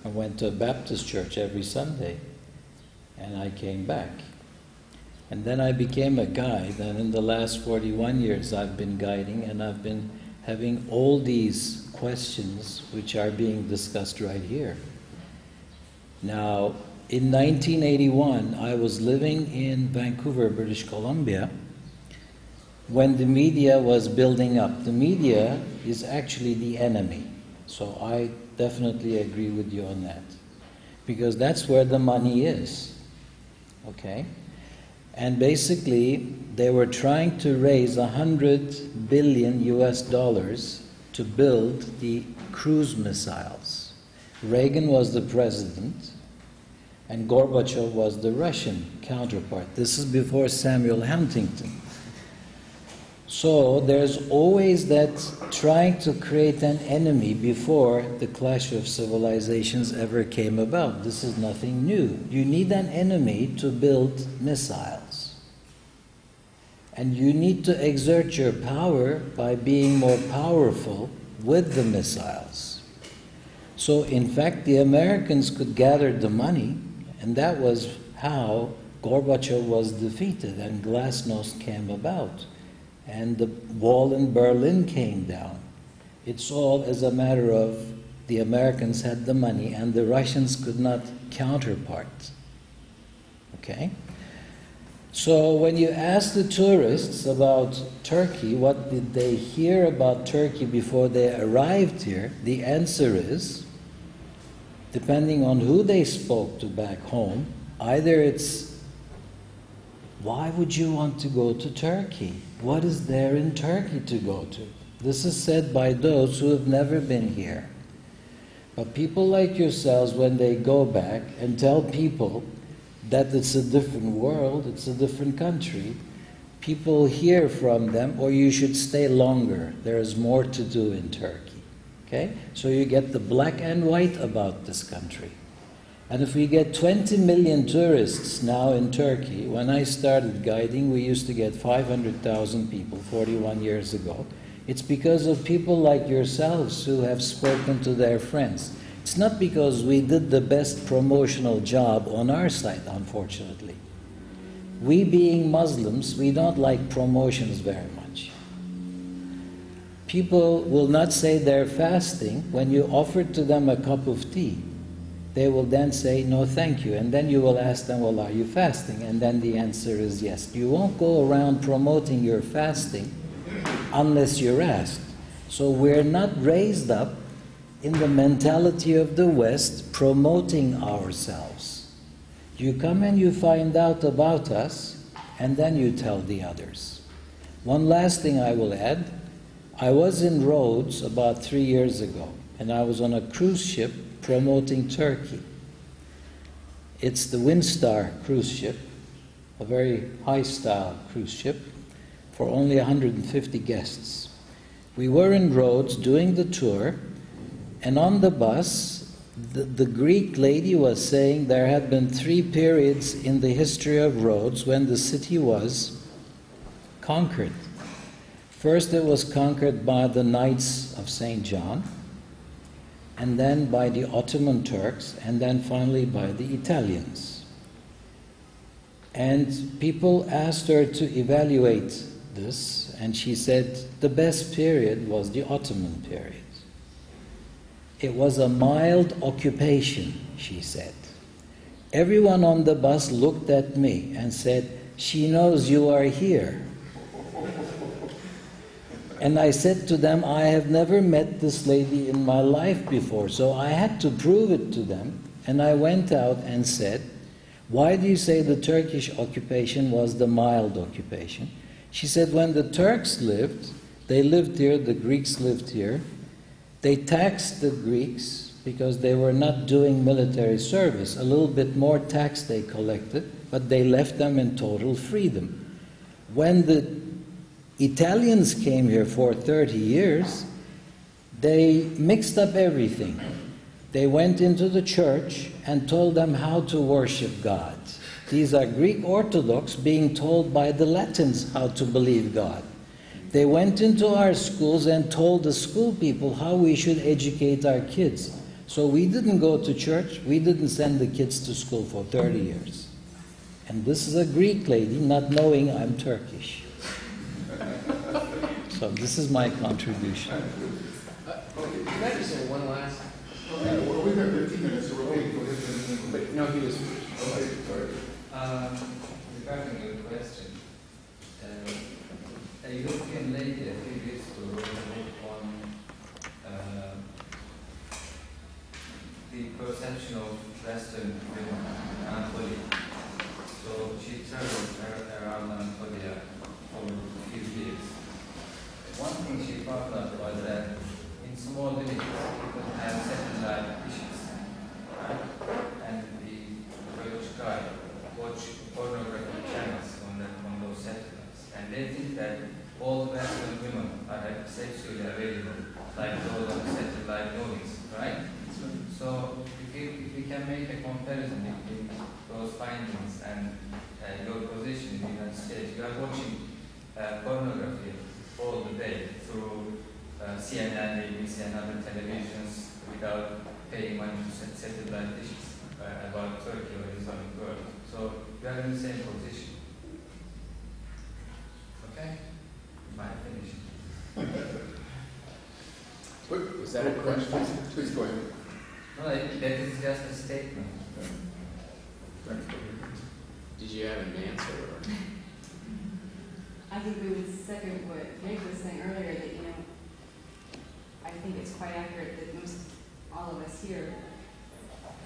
[SPEAKER 6] and went to a Baptist church every Sunday. And I came back. And then I became a guide, and in the last 41 years I've been guiding, and I've been having all these questions which are being discussed right here. Now, in 1981, I was living in Vancouver, British Columbia, when the media was building up. The media is actually the enemy. So I definitely agree with you on that. Because that's where the money is. Okay? And basically, they were trying to raise $100 billion to build the cruise missiles. Reagan was the president, and Gorbachev was the Russian counterpart. This is before Samuel Huntington. So there's always that trying to create an enemy before the clash of civilizations ever came about. This is nothing new. You need an enemy to build missiles. And you need to exert your power by being more powerful with the missiles. So in fact, the Americans could gather the money, and that was how Gorbachev was defeated and Glasnost came about. And the wall in Berlin came down. It's all as a matter of the Americans had the money and the Russians could not counterpart. Okay? So when you ask the tourists about Turkey, what did they hear about Turkey before they arrived here, the answer is, depending on who they spoke to back home, either it's, why would you want to go to Turkey? What is there in Turkey to go to? This is said by those who have never been here. But people like yourselves, when they go back and tell people that it's a different world, it's a different country, people hear from them, or you should stay longer. There is more to do in Turkey. Okay? So you get the black and white about this country. And if we get 20 million tourists now in Turkey, when I started guiding, we used to get 500,000 people 41 years ago. It's because of people like yourselves who have spoken to their friends. It's not because we did the best promotional job on our side, unfortunately. We being Muslims, we don't like promotions very much. People will not say they're fasting when you offer to them a cup of tea. they will then say, no, thank you. And then you will ask them, well, are you fasting? And then the answer is yes. You won't go around promoting your fasting unless you're asked. So we're not raised up in the mentality of the West promoting ourselves. You come and you find out about us, and then you tell the others. One last thing I will add. I was in Rhodes about 3 years ago, and I was on a cruise ship promoting Turkey. It's the Windstar cruise ship, a very high-style cruise ship, for only 150 guests. We were in Rhodes doing the tour, and on the bus, the Greek lady was saying there had been 3 periods in the history of Rhodes when the city was conquered. First, it was conquered by the Knights of St. John, and then by the Ottoman Turks, and then finally by the Italians. And people asked her to evaluate this, and she said the best period was the Ottoman period. It was a mild occupation, she said. Everyone on the bus looked at me and said, she knows you are here. And I said to them, I have never met this lady in my life before, so I had to prove it to them. And I went out and said, why do you say the Turkish occupation was the mild occupation? She said, when the Turks lived, they lived here, the Greeks lived here. They taxed the Greeks because they were not doing military service. A little bit more tax they collected, but they left them in total freedom. When the Italians came here for 30 years, they mixed up everything. They went into the church and told them how to worship God. These are Greek Orthodox being told by the Latins how to believe God. They went into our schools and told the school people how we should educate our kids. So we didn't go to church, we didn't send the kids to school for 30 years. And this is a Greek lady not knowing I'm Turkish. So this is my contribution.
[SPEAKER 7] Can I just say one last?
[SPEAKER 3] Well, we've got 15 minutes, so we're waiting for him.
[SPEAKER 7] But no, he was.
[SPEAKER 3] Okay, sorry.
[SPEAKER 5] Regarding your question, a European lady a few years ago wrote a book on the perception of Western women in Anatolia. So she traveled around Anatolia for a few years. One thing she found out was that in small villages, people have satellite dishes, right? And the British guy watch pornographic channels on those satellites. And they think that all Western women are sexually available, like those on satellite movies, right? So if we can make a comparison between those findings and your position in the United States, you are watching pornography all the day through CNN, ABC, and other televisions without paying money to satellite dishes about Turkey or Islamic world. So you are in the same position. Okay? My finish.
[SPEAKER 7] Was that a question?
[SPEAKER 3] Please go ahead.
[SPEAKER 5] No, that is just a statement.
[SPEAKER 7] Did you have an answer? Or?
[SPEAKER 9] I think we would second what Jake was saying earlier, that, I think it's quite accurate that most all of us here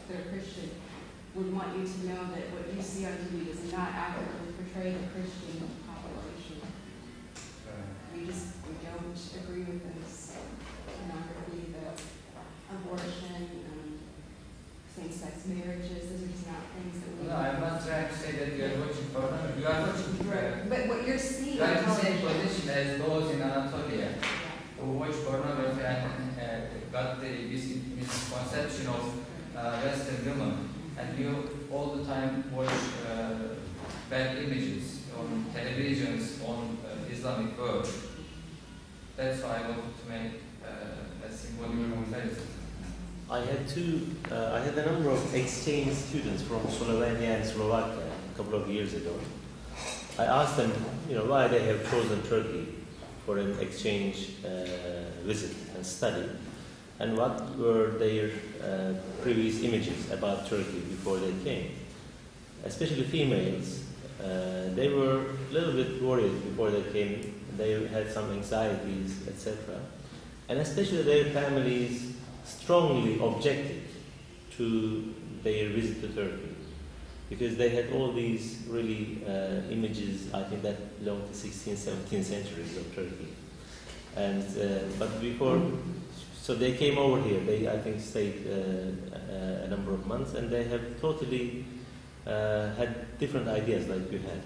[SPEAKER 9] that are Christian would want you to know that what you see on TV does not accurately portray the Christian population. We don't agree with those pornography, the abortion, same-sex marriages. Those are just not things that we.
[SPEAKER 5] No, I'm not trying to say that you are watching pornography. You are watching.
[SPEAKER 9] But what you're seeing.
[SPEAKER 5] You are in the same position as those in Anatolia who watch pornography and got the misconception of Western women, and you all the time watch bad images on televisions on Islamic world. That's why I wanted to make a symbolic comparison.
[SPEAKER 1] I had a number of exchange students from Slovenia and Slovakia a couple of years ago. I asked them, why they have chosen Turkey for an exchange visit and study. and what were their previous images about Turkey before they came. Especially females, they were a little bit worried before they came. They had some anxieties, etc. And especially their families strongly objected to their visit to Turkey, because they had all these really images, I think, that belong to 16th, 17th centuries of Turkey. And but before, so they came over here. They, I think, stayed a number of months, and they have totally had different ideas like you had.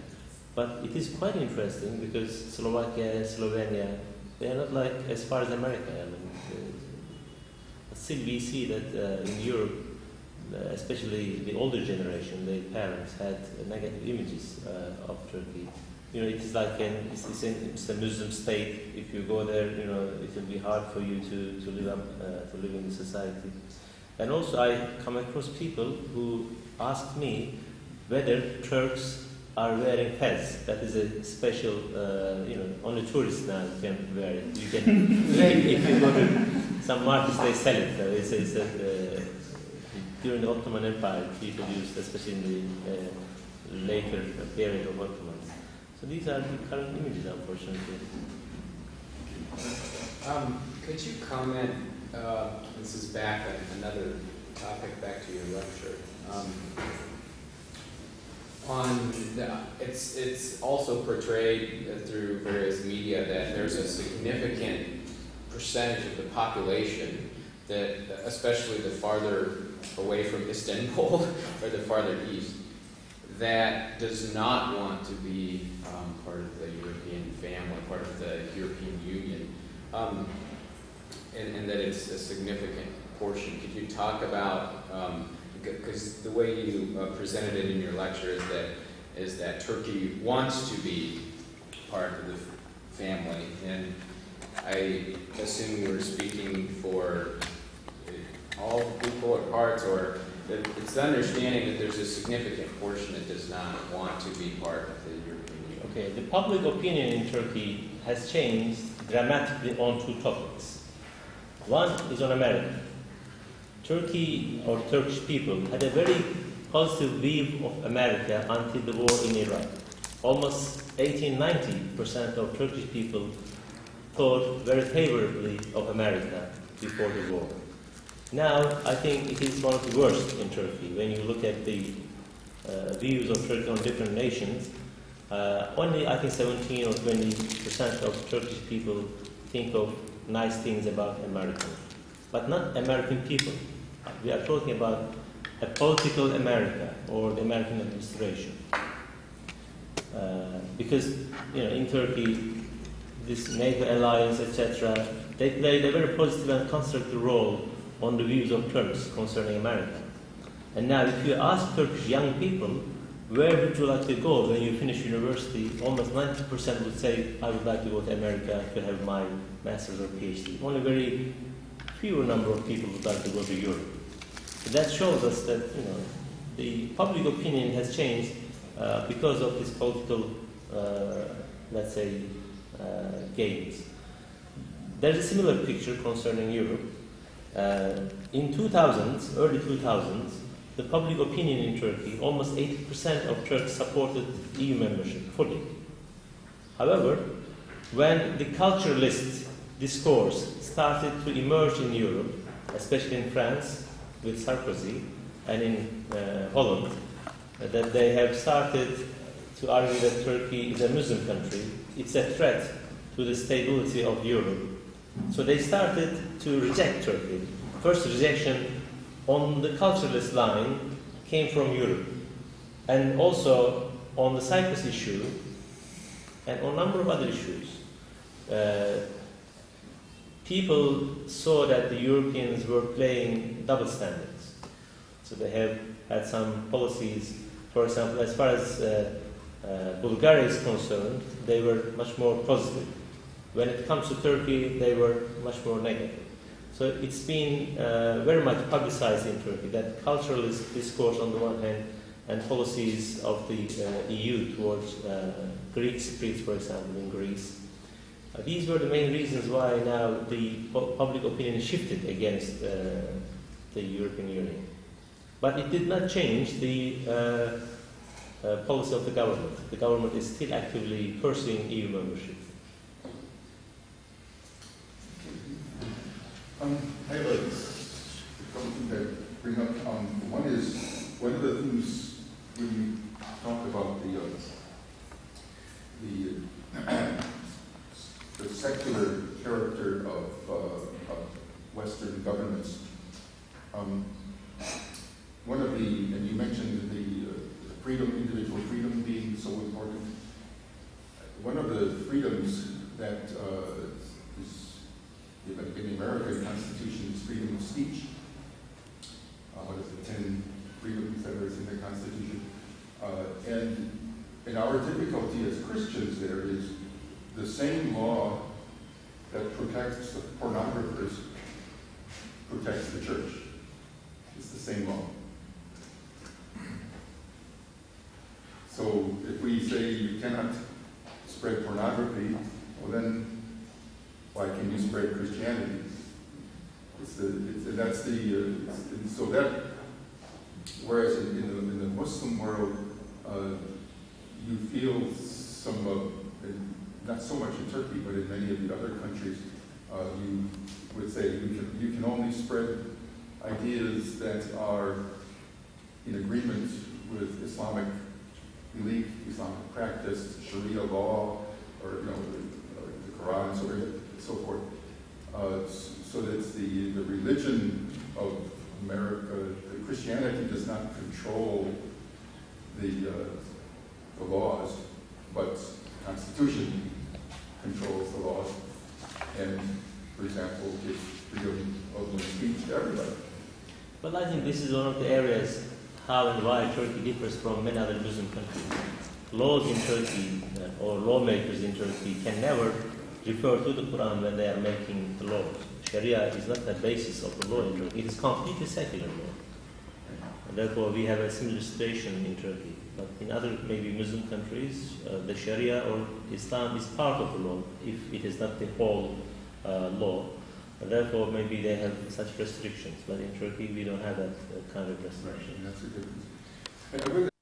[SPEAKER 1] But it is quite interesting because Slovakia, Slovenia, they are not like as far as America. I mean, still we see that in Europe, especially the older generation, their parents had negative images of Turkey. You know, it is like it's a Muslim state. If you go there, you know, it will be hard for you to live in the society. And also, I come across people who ask me whether Turks are wearing fez. That is a special, you know, only tourists now can wear it. You can, if you go to some markets, they sell it. It's during the Ottoman Empire, people used, especially in the later period of Ottomans. So these are the current images, unfortunately.
[SPEAKER 7] Could you comment, this is back on another topic, back to your lecture, on it's also portrayed through various media that there's a significant percentage of the population that, especially the farther away from Istanbul or the farther east, that does not want to be part of the European family, part of the European Union, and that it's a significant portion. Could you talk about, because the way you presented it in your lecture is that Turkey wants to be part of the family, and I assume you were speaking for all people or parts, or it's the understanding that there's a significant portion that does not want to be part of the European Union.
[SPEAKER 1] Okay, the public opinion in Turkey has changed dramatically on two topics. One is on America. Turkey, or Turkish people, had a very positive view of America until the war in Iraq. Almost 80-90% of Turkish people thought very favorably of America before the war. Now, I think it is one of the worst in Turkey. When you look at the views of Turkey on different nations, only I think 17 or 20% of Turkish people think of nice things about America, but not American people. We are talking about a political America or the American administration. Because, you know, in Turkey, this NATO alliance, etc., they played a very positive and constructive role on the views of Turks concerning America. And now, if you ask Turkish young people, where would you like to go when you finish university, almost 90% would say, I would like to go to America to have my master's or PhD. Only very fewer number of people would like to go to Europe. So that shows us that, you know, the public opinion has changed because of this political, let's say, gains. There's a similar picture concerning Europe. In 2000s, early 2000s, the public opinion in Turkey, almost 80% of Turks supported EU membership fully. However, when the culturalist discourse started to emerge in Europe, especially in France with Sarkozy and in Holland, that they have started to argue that Turkey is a Muslim country, it's a threat to the stability of Europe. So they started to reject Turkey. First rejection on the culturalist line came from Europe. And also on the Cyprus issue and on a number of other issues. People saw that the Europeans were playing double standards. So they have had some policies, for example, as far as Bulgaria is concerned, they were much more positive. When it comes to Turkey, they were much more negative. So it's been very much publicized in Turkey that culturalist discourse on the one hand and policies of the EU towards Greek Cypriots, for example, in Greece, These were the main reasons why now the public opinion shifted against the European Union. But it did not change the policy of the government. The government is still actively pursuing EU membership.
[SPEAKER 3] I have something to bring up. One is, one of the things when you talk about the secular character of Western governments, one of the, and you mentioned the freedom, individual freedom being so important. One of the freedoms that is given in the American Constitution is freedom of speech. What is it, 10 freedoms that are in the Constitution? And our difficulty as Christians there is the same law that protects the pornographers protects the church. It's the same law. So if we say you cannot spread pornography, well then, why can you spread Christianity? So that, whereas in the Muslim world, you feel some, not so much in Turkey, but in many of the other countries, you would say you can only spread ideas that are in agreement with Islamic belief, Islamic practice, Sharia law, or the Quran, so forth. So that the religion of America, the Christianity does not control the laws, but the Constitution controls the laws, and, for example, gives freedom of speech to everybody.
[SPEAKER 1] Well, I think this is one of the areas how and why Turkey differs from many other Muslim countries. Laws in Turkey or lawmakers in Turkey can never refer to the Quran when they are making the laws. Sharia is not the basis of the law in Turkey. It is completely secular law. And therefore, we have a similar situation in Turkey. But in other maybe Muslim countries, the Sharia or Islam is part of the law, if it is not the whole law. And therefore, maybe they have such restrictions. But in Turkey, we don't have that kind of restriction.
[SPEAKER 3] Right, that's a difference.